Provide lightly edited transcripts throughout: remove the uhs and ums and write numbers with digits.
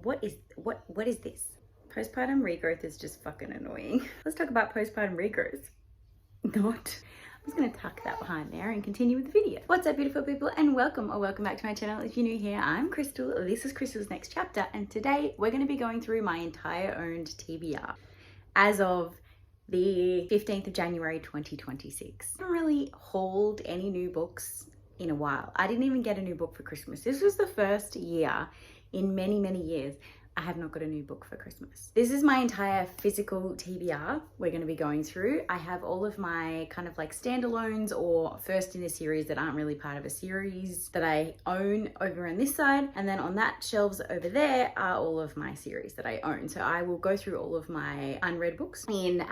what is this? Postpartum regrowth is just fucking annoying. Let's talk about postpartum regrowth. Not. I'm just gonna tuck that behind there and continue with the video. What's up, beautiful people, and welcome back to my channel. If you're new here, I'm Crystal. This is Crystal's Next Chapter, and today we're gonna be going through my entire owned TBR as of the 15th of January 2026. I haven't really hauled any new books in a while. I didn't even get a new book for Christmas. This was the first year in many years I have not got a new book for Christmas. This is my entire physical TBR we're going to be going through. I have all of my kind of like standalones or first in a series that aren't really part of a series that I own over on this side. And then on that shelves over there are all of my series that I own. So I will go through all of my unread books in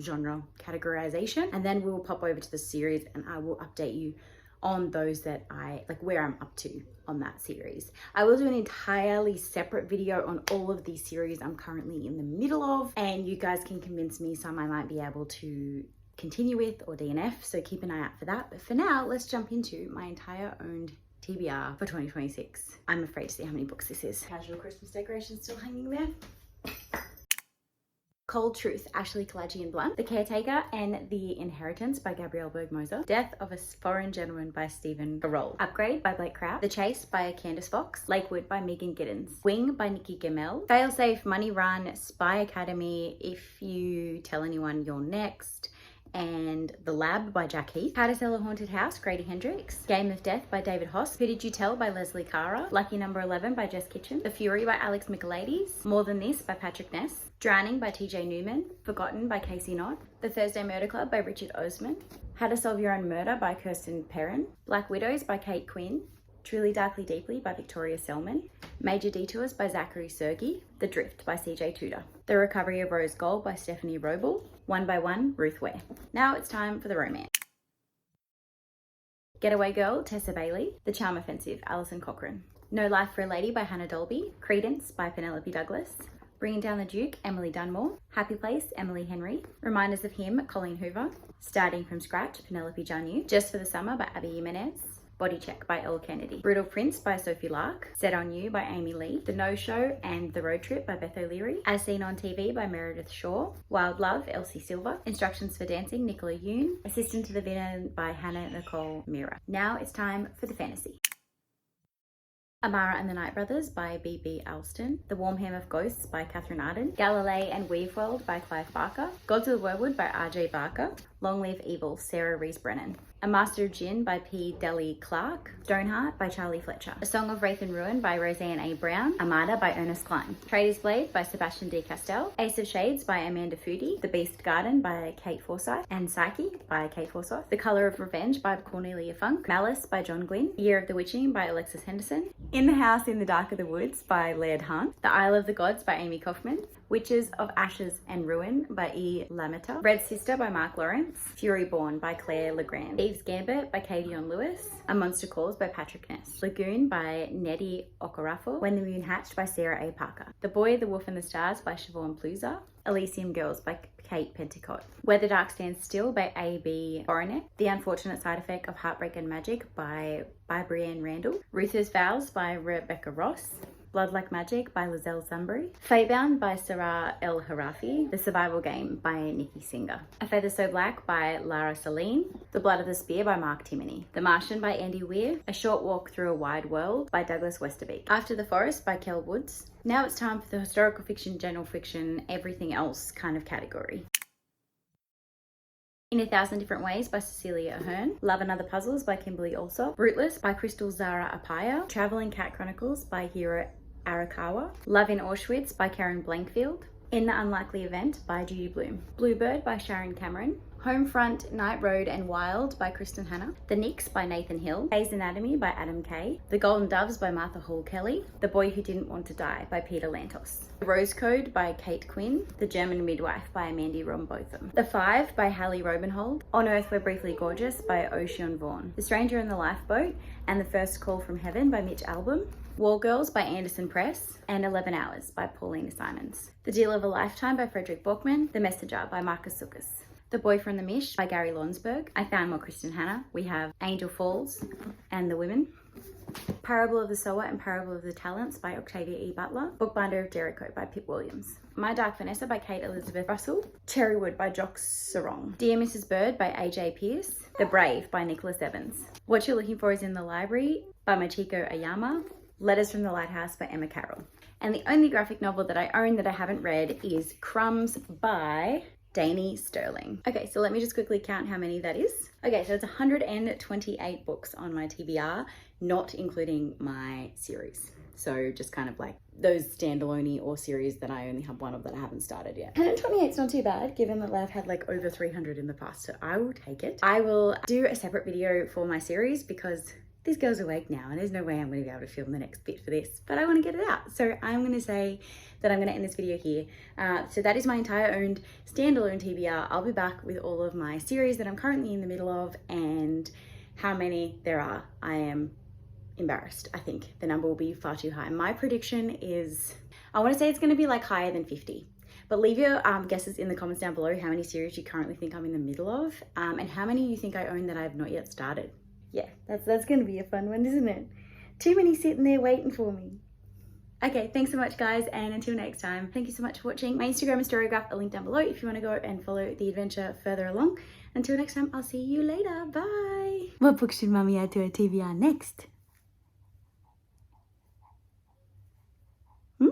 genre categorization, and then we'll pop over to the series and I will update you on those that I like, where I'm up to on that series. I will do an entirely separate video on all of these series I'm currently in the middle of, and you guys can convince me some I might be able to continue with or DNF, so keep an eye out for that. But for now, let's jump into my entire owned TBR for 2026. I'm afraid to see how many books this is. Casual Christmas decorations still hanging there. Cold Truth, Ashley Kalajian Blunt. The Caretaker and the Inheritance by Gabrielle Berg-Moser. Death of a Foreign Gentleman by Stephen Carroll. Upgrade by Blake Kraut. The Chase by Candice Fox. Lakewood by Megan Giddens. Wing by Nikki Gamel. Failsafe, Money Run, Spy Academy, If You Tell Anyone You're Next, and The Lab by Jack Heath. How to Sell a Haunted House, Grady Hendrix. Game of Death by David Hoss. Who Did You Tell by Leslie Cara. Lucky Number 11 by Jess Kitchen. The Fury by Alex Michaelides. More Than This by Patrick Ness. Drowning by TJ Newman. Forgotten by Casey Knott. The Thursday Murder Club by Richard Osman. How to Solve Your Own Murder by Kirsten Perrin. Black Widows by Kate Quinn. Truly Darkly Deeply by Victoria Selman. Major Detours by Zachary Sergi. The Drift by CJ Tudor. The Recovery of Rose Gold by Stephanie Roble. One by One, Ruth Ware. Now it's time for the romance. Getaway Girl, Tessa Bailey. The Charm Offensive, Alison Cochrane. No Life for a Lady by Hannah Dolby. Credence by Penelope Douglas. Bringing Down the Duke, Emily Dunmore. Happy Place, Emily Henry. Reminders of Him, Colleen Hoover. Starting from Scratch, Penelope Janu. Just for the Summer by Abby Jimenez. Body Check by Elle Kennedy. Brutal Prince by Sophie Lark. Set on You by Amy Lee. The No Show and The Road Trip by Beth O'Leary. As Seen on TV by Meredith Shaw. Wild Love, Elsie Silver. Instructions for Dancing, Nicola Yoon. Assistant to the Villain by Hannah Nicole Mira. Now it's time for the fantasy. Amara and the Night Brothers by B.B. Alston. The Warm Hem of Ghosts by Catherine Arden. Galilee and Weave World by Clive Barker. Gods of the Wordwood by R.J. Barker. Long Live Evil, Sarah Rees Brennan. A Master of Gin by P. Deli Clark. Stoneheart by Charlie Fletcher. A Song of Wraith and Ruin by Roseanne A. Brown. Armada by Ernest Klein. Trader's Blade by Sebastian D. Castell. Ace of Shades by Amanda Foodie. The Beast Garden by Kate Forsyth. And Psyche by Kate Forsyth. The Colour of Revenge by Cornelia Funk. Malice by John Glynn. Year of the Witching by Alexis Henderson. In the House in the Dark of the Woods by Laird Hunt. The Isle of the Gods by Amy Kaufman. Witches of Ashes and Ruin by E. Lametta. Red Sister by Mark Lawrence. Fury Born by Claire Legrand. Eve's Gambit by Katie on Lewis. A Monster Calls by Patrick Ness. Lagoon by Nettie Okorafor. When the Moon Hatched by Sarah A. Parker. The Boy, the Wolf and the Stars by Siobhan Pluser. Elysium Girls by Kate Pentecote. Where the Dark Stands Still by A.B. Boronet. The Unfortunate Side Effect of Heartbreak and Magic by Brianne Randall. Ruther's Vows by Rebecca Ross. Blood Like Magic by Lizelle Sunbury. Fatebound by Sarah El Harafi. The Survival Game by Nikki Singer. A Feather So Black by Lara Saline. The Blood of the Spear by Mark Timoney. The Martian by Andy Weir. A Short Walk Through a Wide World by Douglas Westerbeek. After the Forest by Kel Woods. Now it's time for the historical fiction, general fiction, everything else kind of category. In a Thousand Different Ways by Cecilia Ahern. Love and Other Puzzles by Kimberly Alsop. Rootless by Crystal Zara Apaya. Traveling Cat Chronicles by Hiro Arakawa. Love in Auschwitz by Karen Blankfield. In the Unlikely Event by Judy Bloom. Bluebird by Sharon Cameron. Homefront, Night Road and Wild by Kristen Hanna. The Nix by Nathan Hill. Grey's Anatomy by Adam Kay. The Golden Doves by Martha Hall Kelly. The Boy Who Didn't Want to Die by Peter Lantos. The Rose Code by Kate Quinn. The German Midwife by Mandy Rombotham. The Five by Hallie Robenhold. On Earth We're Briefly Gorgeous by Ocean Vaughn. The Stranger in the Lifeboat and The First Call from Heaven by Mitch Albom. War Girls by Anderson Press. And 11 Hours by Paulina Simons. The Deal of a Lifetime by Frederick Borkman. The Messenger by Marcus Sukas. The Boy from the Mish by Gary Lonsberg. I Found More Kristen Hanna. We have Angel Falls and The Women. Parable of the Sower and Parable of the Talents by Octavia E. Butler. Bookbinder of Jericho by Pip Williams. My Dark Vanessa by Kate Elizabeth Russell. Cherrywood by Jock Sarong. Dear Mrs. Bird by A.J. Pierce. The Brave by Nicholas Evans. What You're Looking For Is in the Library by Machiko Ayama. Letters from the Lighthouse by Emma Carroll. And the only graphic novel that I own that I haven't read is Crumbs by Danny Sterling. Okay, so let me just quickly count how many that is. Okay, so it's 128 books on my TBR, not including my series. So just kind of like those standalone or series that I only have one of that I haven't started yet. 128 is not too bad, given that I've had like over 300 in the past, so I will take it. I will do a separate video for my series because this girl's awake now and there's no way I'm going to be able to film the next bit for this, but I want to get it out. So I'm going to say that I'm going to end this video here. So that is my entire owned standalone TBR. I'll be back with all of my series that I'm currently in the middle of and how many there are. I am embarrassed. I think the number will be far too high. My prediction is, I want to say it's going to be like higher than 50. But leave your guesses in the comments down below how many series you currently think I'm in the middle of and how many you think I own that I have not yet started. Yeah, that's going to be a fun one, isn't it? Too many sitting there waiting for me. Okay, thanks so much guys, and until next time, thank you so much for watching. My Instagram and Storygraph are linked down below if you want to go and follow the adventure further along. Until next time, I'll see you later. Bye. What book should Mummy add to her TBR next? Hmm?